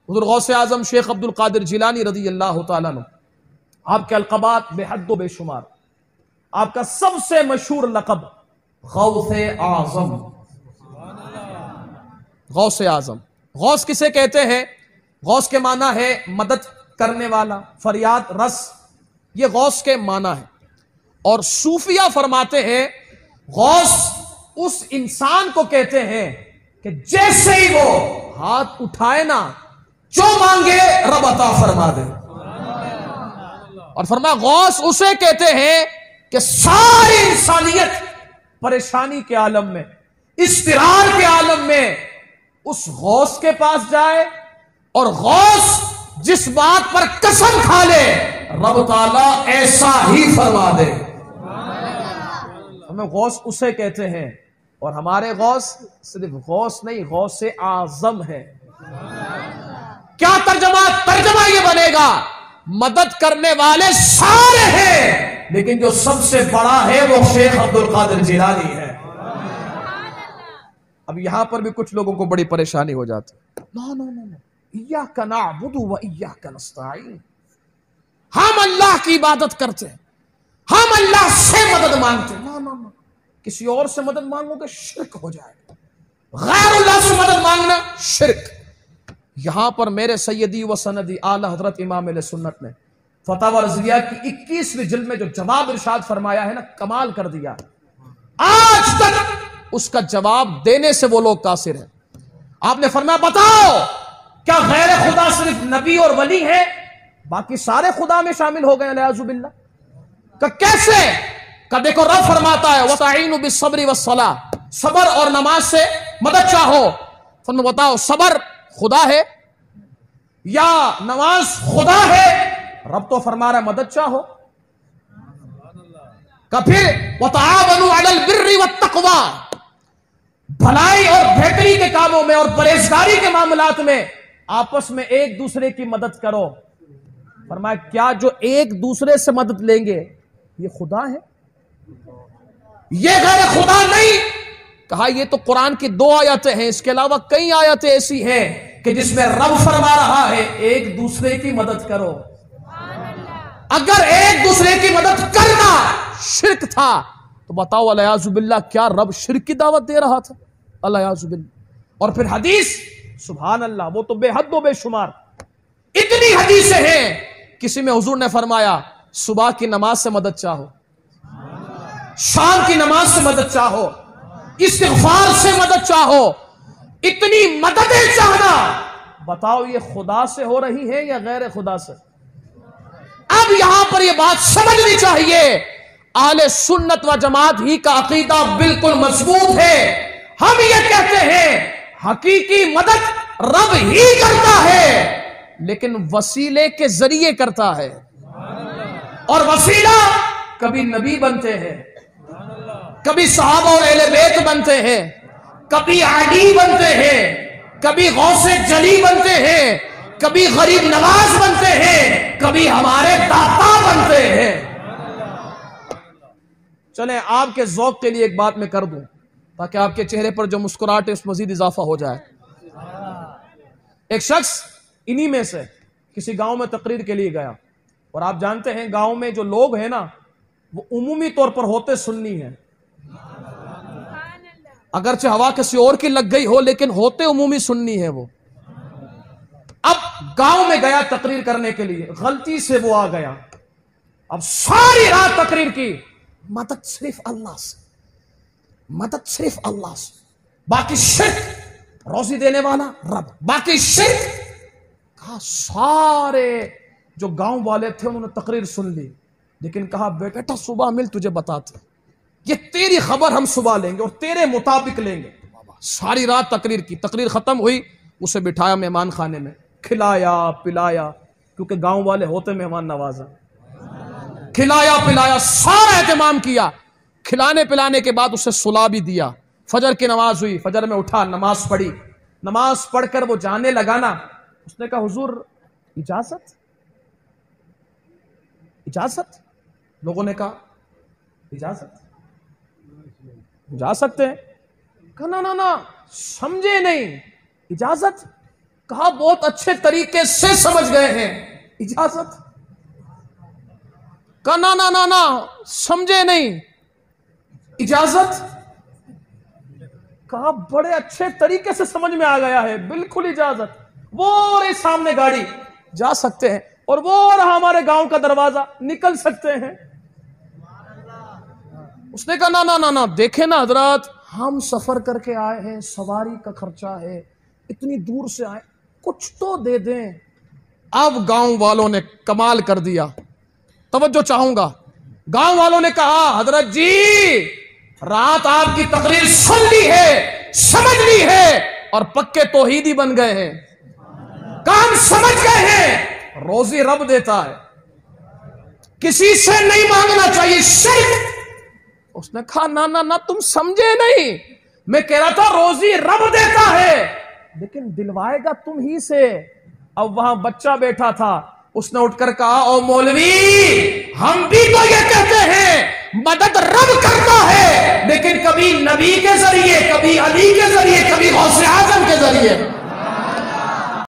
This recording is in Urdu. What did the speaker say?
حضور غوث اعظم شیخ عبد القادر جیلانی رضی اللہ تعالیٰ عنہ، آپ کے القابات بے حد و بے شمار، آپ کا سب سے مشہور لقب غوث اعظم۔ غوث اعظم، غوث کسے کہتے ہیں؟ غوث کے معنی ہے مدد کرنے والا، فریاد رس، یہ غوث کے معنی ہے۔ اور صوفیہ فرماتے ہیں غوث اس انسان کو کہتے ہیں کہ جیسے ہی وہ ہاتھ اٹھائے نا، جو مانگے رب عطا فرما دے۔ اور فرمایا غوث اسے کہتے ہیں کہ ساری انسانیت پریشانی کے عالم میں، اضطرار کے عالم میں اس غوث کے پاس جائے، اور غوث جس بات پر قسم کھا لے رب تعالیٰ ایسا ہی فرما دے۔ ہمیں غوث اسے کہتے ہیں، اور ہمارے غوث صرف غوث نہیں، غوث اعظم ہے۔ کیا ترجمہ یہ بنے گا، مدد کرنے والے سارے ہیں، لیکن جو سب سے بڑا ہے وہ شیخ عبد القادر جیلانی ہے۔ اب یہاں پر بھی کچھ لوگوں کو بڑی پریشانی ہو جاتی ہے، ایاک نعبد و ایاک نستعین، ہم اللہ کی عبادت کرتے ہیں، ہم اللہ سے مدد مانگتے ہیں۔ نہ کسی اور سے مدد مانگو گے شرک ہو جائے گا، غیر اللہ سے مدد مانگنا شرک۔ یہاں پر میرے سیدی و سندی اعلی حضرت امام اہل سنت نے فتاوی رضویہ کی 21ویں جلد میں جو جواب ارشاد فرمایا ہے نا، کمال کر دیا۔ آج تک اس کا جواب دینے سے وہ لوگ قاصر ہیں۔ آپ نے فرمایا بتاؤ کیا غیر خدا صرف نبی اور ولی ہے، باقی سارے خدا میں شامل ہو گئے؟ الیاذ باللہ۔ کہ کیسے؟ کہ دیکھو رب فرماتا ہے وَتَعِينُوا بِالصَّبْرِ وَالصَّلَاةِ، صبر اور نماز سے مدد چاہو۔ فرمایا بتاؤ صبر خدا ہے یا نماز خدا ہے؟ رب تو فرما رہا ہے مدد چاہو۔ کہ پھر وَتَعَاوَنُوا عَلَى الْبِرِّ وَالتَّقْوَى، بھلائی اور بہتری کے کاموں میں اور پرہیزگاری کے معاملات میں آپس میں ایک دوسرے کی مدد کرو۔ فرمایا کیا جو ایک دوسرے سے مدد لیں گے یہ خدا ہے؟ یہ غیر خدا نہیں۔ کہا یہ تو قرآن کی 2 آیتیں ہیں، اس کے علاوہ کئی آیتیں ایسی ہیں کہ جس میں رب فرما رہا ہے ایک دوسرے کی مدد کرو۔ اگر ایک دوسرے کی مدد کرنا شرک تھا تو بتاؤ الیاذ باللہ کیا رب شرک کی دعوت دے رہا تھا؟ الیاذ باللہ۔ اور پھر حدیث، سبحان اللہ، وہ تو بے حد و بے شمار، اتنی حدیثیں ہیں۔ کسی میں حضور نے فرمایا صبح کی نماز سے مدد چاہو، شام کی نماز سے مدد چاہو، استغفار سے مدد چاہو، اتنی مددیں چاہنا، بتاؤ یہ خدا سے ہو رہی ہے یا غیر خدا سے؟ اب یہاں پر یہ بات سمجھنی چاہیے، اہل سنت و جماعت ہی کا عقیدہ بالکل مضبوط ہے۔ ہم یہ کہتے ہیں حقیقی مدد رب ہی کرتا ہے، لیکن وسیلے کے ذریعے کرتا ہے، اور وسیلہ کبھی نبی بنتے ہیں، کبھی صحابہ اور اہل بیت بنتے ہیں، کبھی علی بنتے ہیں، کبھی غوث جلی بنتے ہیں، کبھی غریب نواز بنتے ہیں، کبھی ہمارے داتا بنتے ہیں۔ چلیں آپ کے ذوق کے لیے ایک بات میں کر دوں تاکہ آپ کے چہرے پر جو مسکراہٹ ہے اس مزید اضافہ ہو جائے۔ ایک شخص انہی میں سے کسی گاؤں میں تقریر کے لیے گیا، اور آپ جانتے ہیں گاؤں میں جو لوگ ہیں نا وہ عمومی طور پر ہوتے سنی ہیں، اگرچہ ہوا کسی اور کی لگ گئی ہو لیکن ہوتے عمومی سنی ہے وہ۔ اب گاؤں میں گیا تقریر کرنے کے لیے، غلطی سے وہ آ گیا، اب ساری رات تقریر کی، مدد صرف اللہ سے، مدد صرف اللہ سے، باقی شرک، روزی دینے والا رب، باقی شرک۔ کہا سارے جو گاؤں والے تھے انہوں نے تقریر سن لی، لیکن کہا بیٹا صبح مل تجھے بتاتے، یہ تیری خبر ہم صبح لیں گے اور تیرے مطابق لیں گے۔ ساری رات تقریر کی، تقریر ختم ہوئی، اسے بٹھایا مہمان خانے میں، کھلایا پلایا، کیونکہ گاؤں والے ہوتے مہمان نوازا، کھلایا پلایا، سارا اہتمام کیا۔ کھلانے پلانے کے بعد اسے سلا بھی دیا۔ فجر کی نماز ہوئی، فجر میں اٹھا، نماز پڑھی، نماز پڑھ کر وہ جانے لگا نا، اس نے کہا حضور اجازت اجازت؟ لوگوں نے کہا اجازت جا سکتے ہیں؟ کہا نا سمجھے نہیں، اجازت؟ کہا بہت اچھے طریقے سے سمجھ گئے ہیں، اجازت؟ کہا نا نا نا نا سمجھے نہیں، اجازت؟ کہا بڑے اچھے طریقے سے سمجھ میں آ گیا ہے، بالکل اجازت، وہ رہے سامنے گاڑی، جا سکتے ہیں، اور وہ رہا ہمارے گاؤں کا دروازہ، نکل سکتے ہیں۔ اس نے کہا نا نا نا نا دیکھیں نا حضرات، ہم سفر کر کے آئے ہیں، سواری کا خرچہ ہے، اتنی دور سے آئے، کچھ تو دے دیں۔ اب گاؤں والوں نے کمال کر دیا، توجہ چاہوں گا، گاؤں والوں نے کہا حضرت جی رات آپ کی تقریر سن لی ہے، سمجھ لی ہے، اور پکے توحیدی بن گئے ہیں، کام سمجھ گئے ہیں، روزی رب دیتا ہے، کسی سے نہیں مانگنا چاہیے، شرک۔ اس نے کہا نا نا نا تم سمجھے نہیں، میں کہہ رہا تھا روزی رب دیتا ہے لیکن دلوائے گا تم ہی سے۔ اب وہاں بچہ بیٹھا تھا، اس نے اٹھ کر کہا او مولوی ہم بھی تو یہ کہتے ہیں مدد رب کرتا ہے، لیکن کبھی نبی کے ذریعے، کبھی علی کے ذریعے، کبھی غوث اعظم کے ذریعے۔